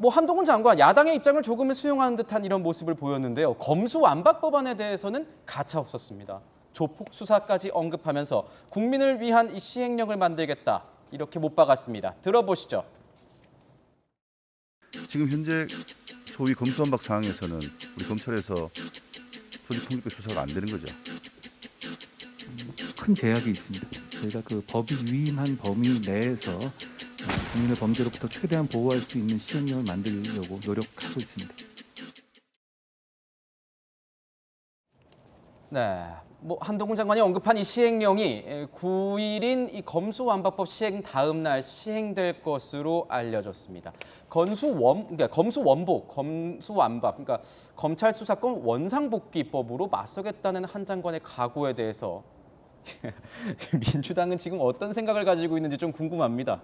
뭐 한동훈 장관 야당의 입장을 조금은 수용하는 듯한 이런 모습을 보였는데요. 검수완박 법안에 대해서는 가차 없었습니다. 조폭 수사까지 언급하면서 국민을 위한 이 시행령을 만들겠다 이렇게 못 박았습니다. 들어보시죠. 지금 현재 소위 검수완박 상황에서는 우리 검찰에서 조직폭력배 수사가 안 되는 거죠. 큰 제약이 있습니다. 저희가 그 법이 위임한 범위 내에서 국민을 범죄로부터 최대한 보호할 수 있는 시행령을 만들려고 노력하고 있습니다. 네, 뭐 한동훈 장관이 언급한 이 시행령이 9일인 이 검수완박법 시행 다음 날 시행될 것으로 알려졌습니다. 그러니까 검수완박, 그러니까 검찰 수사권 원상복귀법으로 맞서겠다는 한 장관의 각오에 대해서 민주당은 지금 어떤 생각을 가지고 있는지 좀 궁금합니다.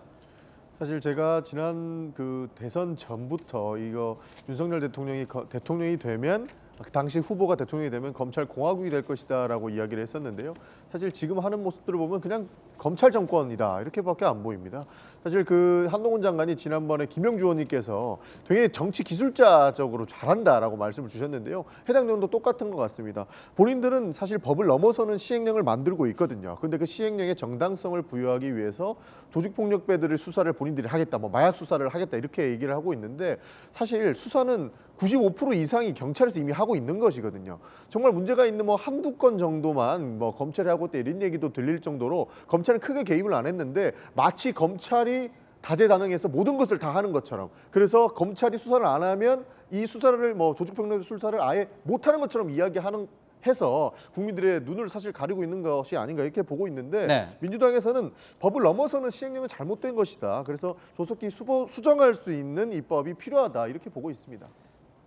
사실 제가 지난 그 대선 전부터 이거 윤석열 대통령이 되면 그 당시 후보가 대통령이 되면 검찰 공화국이 될 것이다라고 이야기를 했었는데요. 사실 지금 하는 모습들을 보면 그냥 검찰 정권이다 이렇게밖에 안 보입니다. 사실 그 한동훈 장관이 지난번에 김영주 의원님께서 되게 정치 기술자적으로 잘한다라고 말씀을 주셨는데요. 해당 내용도 똑같은 것 같습니다. 본인들은 사실 법을 넘어서는 시행령을 만들고 있거든요. 근데 그 시행령의 정당성을 부여하기 위해서 조직폭력배들을 수사를 본인들이 하겠다, 뭐 마약 수사를 하겠다 이렇게 얘기를 하고 있는데 사실 수사는 95% 이상이 경찰에서 이미 하고 있는 것이거든요. 정말 문제가 있는 뭐 한두 건 정도만 뭐 검찰이 하고 있다 이런 얘기도 들릴 정도로 검찰은 크게 개입을 안 했는데 마치 검찰이 다재다능해서 모든 것을 다 하는 것처럼 그래서 검찰이 수사를 안 하면 이 수사를 뭐 조직폭력 수사를 아예 못하는 것처럼 이야기하는 해서 국민들의 눈을 사실 가리고 있는 것이 아닌가 이렇게 보고 있는데 네. 민주당에서는 법을 넘어서는 시행령은 잘못된 것이다. 그래서 조속히 수정할 수 있는 입법이 필요하다 이렇게 보고 있습니다.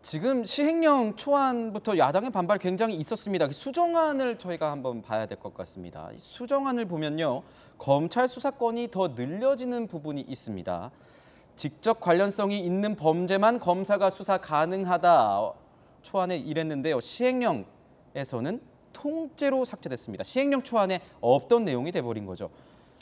지금 시행령 초안부터 야당의 반발 굉장히 있었습니다. 그 수정안을 저희가 한번 봐야 될 것 같습니다. 수정안을 보면요. 검찰 수사권이 더 늘려지는 부분이 있습니다. 직접 관련성이 있는 범죄만 검사가 수사 가능하다. 초안에 이랬는데요. 시행령에서는 통째로 삭제됐습니다. 시행령 초안에 없던 내용이 돼버린 거죠.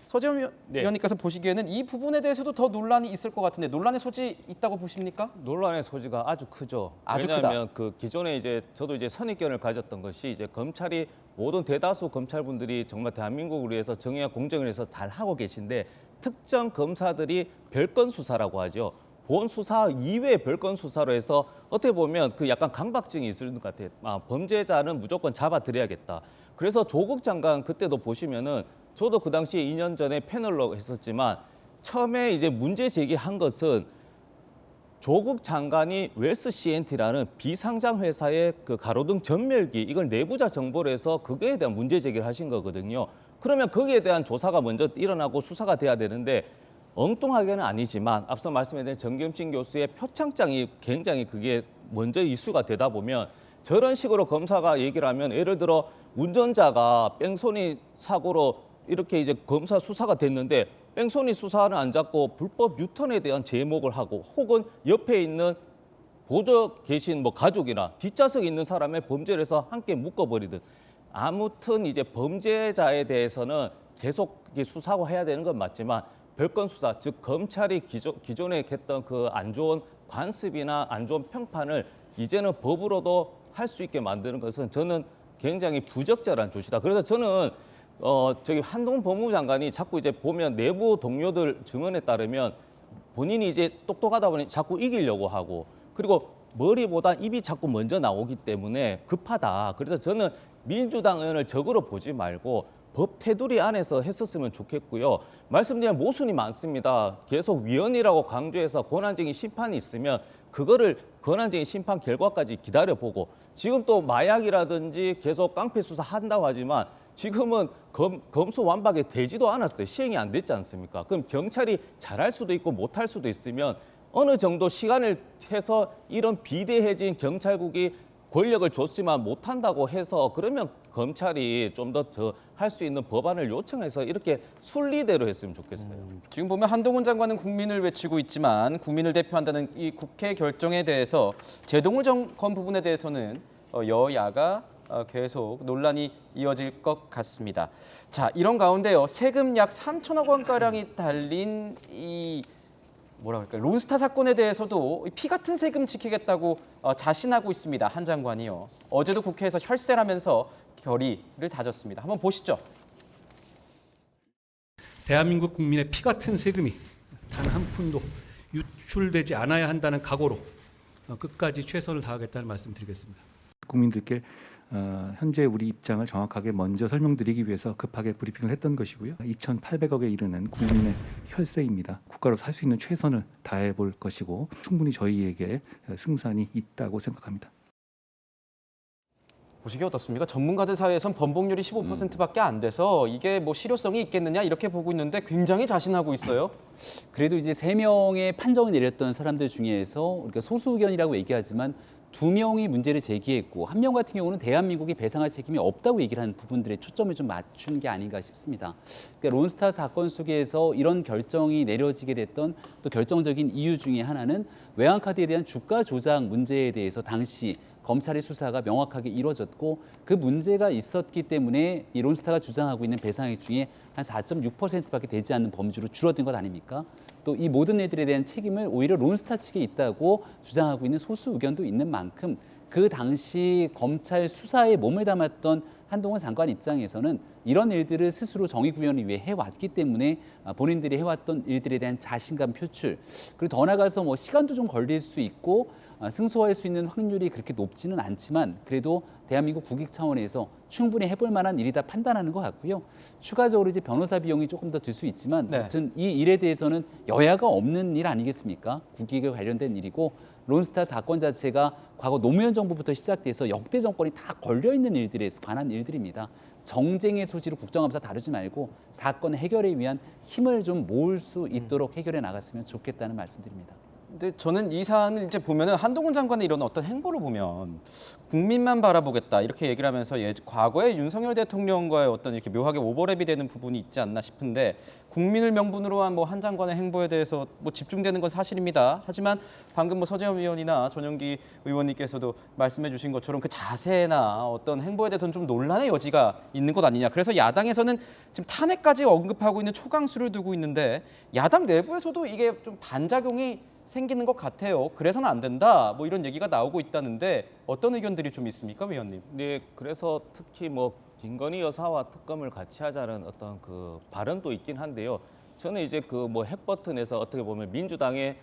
서지현 위원님께서 보시기에는 이 부분에 대해서도 더 논란이 있을 것 같은데 논란의 소지 있다고 보십니까? 논란의 소지가 아주 크죠. 아주 왜냐하면 그 기존에 저도 선입견을 가졌던 것이 검찰이 모든 대다수 검찰분들이 정말 대한민국을 위해서 정의와 공정을 위해서 잘 하고 계신데 특정 검사들이 별건 수사라고 하죠. 본 수사 이외의 별건 수사로 해서 어떻게 보면 그 약간 강박증이 있을 것 같아요. 범죄자는 무조건 잡아들여야겠다. 그래서 조국 장관 그때도 보시면은 저도 그 당시에 2년 전에 패널로 했었지만 처음에 문제 제기한 것은 조국 장관이 웰스 CNT라는 비상장 회사의 그 가로등 전멸기 이걸 내부자 정보로 해서 그거에 대한 문제 제기를 하신 거거든요. 그러면 거기에 대한 조사가 먼저 일어나고 수사가 돼야 되는데 엉뚱하게는 아니지만 앞서 말씀드린 정겸신 교수의 표창장이 굉장히 그게 먼저 이슈가 되다 보면 저런 식으로 검사가 얘기를 하면 예를 들어 운전자가 뺑소니 사고로 이렇게 검사 수사가 됐는데 뺑소니 수사는 안 잡고 불법 유턴에 대한 제목을 하고 혹은 옆에 있는 보조 계신 뭐 가족이나 뒷좌석에 있는 사람의 범죄를 해서 함께 묶어버리든 아무튼 범죄자에 대해서는 계속 수사하고 해야 되는 건 맞지만 별건 수사, 즉 검찰이 기존에 했던 그 안 좋은 관습이나 안 좋은 평판을 이제는 법으로도 할 수 있게 만드는 것은 저는 굉장히 부적절한 조치다. 그래서 저는 한동훈 법무부 장관이 자꾸 보면 내부 동료들 증언에 따르면 본인이 똑똑하다 보니 자꾸 이기려고 하고 그리고 머리보다 입이 자꾸 먼저 나오기 때문에 급하다. 그래서 저는 민주당 의원을 적으로 보지 말고 법 테두리 안에서 했었으면 좋겠고요. 말씀드린 모순이 많습니다. 계속 위헌이라고 강조해서 권한쟁의 심판이 있으면 그거를 권한쟁의 심판 결과까지 기다려보고 지금 또 마약이라든지 계속 깡패 수사 한다고 하지만 지금은 검수완박이 되지도 않았어요. 시행이 안 됐지 않습니까? 그럼 경찰이 잘할 수도 있고 못할 수도 있으면 어느 정도 시간을 해서 이런 비대해진 경찰국이 권력을 줬지만 못한다고 해서 그러면 검찰이 좀 더 할 수 있는 법안을 요청해서 이렇게 순리대로 했으면 좋겠어요. 지금 보면 한동훈 장관은 국민을 외치고 있지만 국민을 대표한다는 이 국회 결정에 대해서 제동을 정권 부분에 대해서는 여야가 계속 논란이 이어질 것 같습니다. 자, 이런 가운데요. 세금 약 3천억 원가량이 달린 이 뭐라 그럴까요? 론스타 사건에 대해서도 피 같은 세금 지키겠다고 자신하고 있습니다. 한 장관이요. 어제도 국회에서 혈세를 하면서 결의를 다졌습니다. 한번 보시죠. 대한민국 국민의 피 같은 세금이 단 한 푼도 유출되지 않아야 한다는 각오로 끝까지 최선을 다하겠다는 말씀드리겠습니다. 국민들께 현재 우리 입장을 정확하게 먼저 설명드리기 위해서 급하게 브리핑을 했던 것이고요. 2,800억에 이르는 국민의 혈세입니다. 국가로 살 수 있는 최선을 다해 볼 것이고 충분히 저희에게 승산이 있다고 생각합니다. 보시기 어떻습니까? 전문가들 사이에선 번복률이 15%밖에 안 돼서 이게 뭐 실효성이 있겠느냐 이렇게 보고 있는데 굉장히 자신하고 있어요. 그래도 이제 3명의 판정을 내렸던 사람들 중에서 우리가 소수 의견이라고 얘기하지만 2명이 문제를 제기했고 1명 같은 경우는 대한민국이 배상할 책임이 없다고 얘기를 하는 부분들에 초점을 좀 맞춘 게 아닌가 싶습니다. 그러니까 론스타 사건 속에서 이런 결정이 내려지게 됐던 또 결정적인 이유 중에 하나는 외환카드에 대한 주가 조작 문제에 대해서 당시 검찰의 수사가 명확하게 이루어졌고 그 문제가 있었기 때문에 이 론스타가 주장하고 있는 배상액 중에 한 4.6%밖에 되지 않는 범주로 줄어든 것 아닙니까? 또 이 모든 애들에 대한 책임을 오히려 론스타 측에 있다고 주장하고 있는 소수 의견도 있는 만큼 그 당시 검찰 수사에 몸을 담았던 한동훈 장관 입장에서는 이런 일들을 스스로 정의 구현을 위해 해왔기 때문에 본인들이 해왔던 일들에 대한 자신감 표출, 그리고 더 나아가서 뭐 시간도 좀 걸릴 수 있고 승소할 수 있는 확률이 그렇게 높지는 않지만 그래도 대한민국 국익 차원에서 충분히 해볼 만한 일이다 판단하는 것 같고요. 추가적으로 이제 변호사 비용이 조금 더 들 수 있지만 네. 아무튼 이 일에 대해서는 여야가 없는 일 아니겠습니까? 국익에 관련된 일이고 론스타 사건 자체가 과거 노무현 정부부터 시작돼서 역대 정권이 다 걸려있는 일들에 관한 일들입니다. 정쟁의 소지로 국정감사 다루지 말고 사건 해결에 위한 힘을 좀 모을 수 있도록 해결해 나갔으면 좋겠다는 말씀드립니다. 근데 저는 이 사안을 이제 보면은 한동훈 장관의 이런 어떤 행보를 보면 국민만 바라보겠다 이렇게 얘기를 하면서 과거에 윤석열 대통령과의 어떤 이렇게 묘하게 오버랩이 되는 부분이 있지 않나 싶은데 국민을 명분으로 한 뭐 한 장관의 행보에 대해서 뭐 집중되는 건 사실입니다. 하지만 방금 뭐 서재원 위원이나 전용기 의원님께서도 말씀해주신 것처럼 그 자세나 어떤 행보에 대해서는 좀 논란의 여지가 있는 것 아니냐. 그래서 야당에서는 지금 탄핵까지 언급하고 있는 초강수를 두고 있는데 야당 내부에서도 이게 좀 반작용이 생기는 것 같아요. 그래서는 안 된다. 뭐 이런 얘기가 나오고 있다는데 어떤 의견들이 좀 있습니까, 위원님? 네, 그래서 특히 뭐 김건희 여사와 특검을 같이 하자는 어떤 그 발언도 있긴 한데요. 저는 이제 그 뭐 핵버튼에서 어떻게 보면 민주당의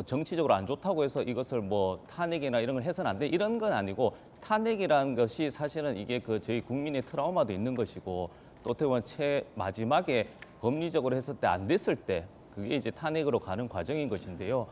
정치적으로 안 좋다고 해서 이것을 뭐 탄핵이나 이런 걸 해서는 안 돼. 이런 건 아니고 탄핵이라는 것이 사실은 이게 그 저희 국민의 트라우마도 있는 것이고 또 어떻게 보면 마지막에 법리적으로 했을 때 안 됐을 때 그게 이제 탄핵으로 가는 과정인 것인데요.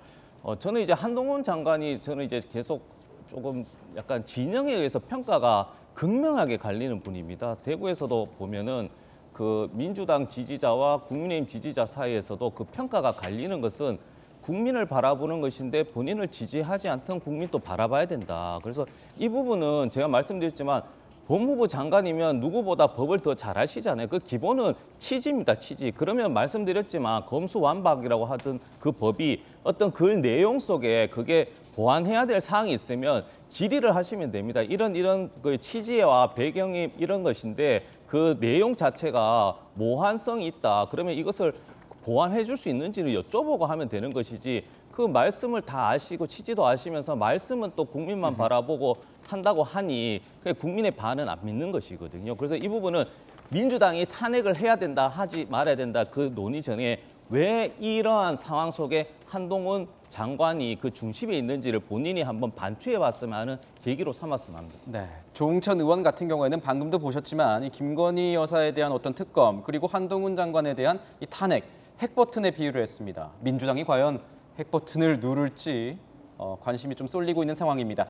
저는 이제 한동훈 장관이 저는 이제 계속 조금 약간 진영에 의해서 평가가 극명하게 갈리는 분입니다. 대구에서도 보면은 그 민주당 지지자와 국민의힘 지지자 사이에서도 그 평가가 갈리는 것은 국민을 바라보는 것인데 본인을 지지하지 않던 국민도 바라봐야 된다. 그래서 이 부분은 제가 말씀드렸지만 법무부 장관이면 누구보다 법을 더 잘 아시잖아요. 그 기본은 취지입니다, 취지. 그러면 말씀드렸지만 검수완박이라고 하던 그 법이 어떤 글 내용 속에 그게 보완해야 될 사항이 있으면 질의를 하시면 됩니다. 이런 그 취지와 배경이 이런 것인데 그 내용 자체가 모호성이 있다. 그러면 이것을 보완해 줄 수 있는지를 여쭤보고 하면 되는 것이지 그 말씀을 다 아시고 취지도 아시면서 말씀은 또 국민만 바라보고 한다고 하니 국민의 반은 안 믿는 것이거든요. 그래서 이 부분은 민주당이 탄핵을 해야 된다 하지 말아야 된다 그 논의 전에 왜 이러한 상황 속에 한동훈 장관이 그 중심에 있는지를 본인이 한번 반추해 봤으면 하는 계기로 삼았으면 합니다. 네, 조응천 의원 같은 경우에는 방금도 보셨지만 이 김건희 여사에 대한 어떤 특검 그리고 한동훈 장관에 대한 이 탄핵, 핵버튼에 비유를 했습니다. 민주당이 과연 핵버튼을 누를지 관심이 좀 쏠리고 있는 상황입니다.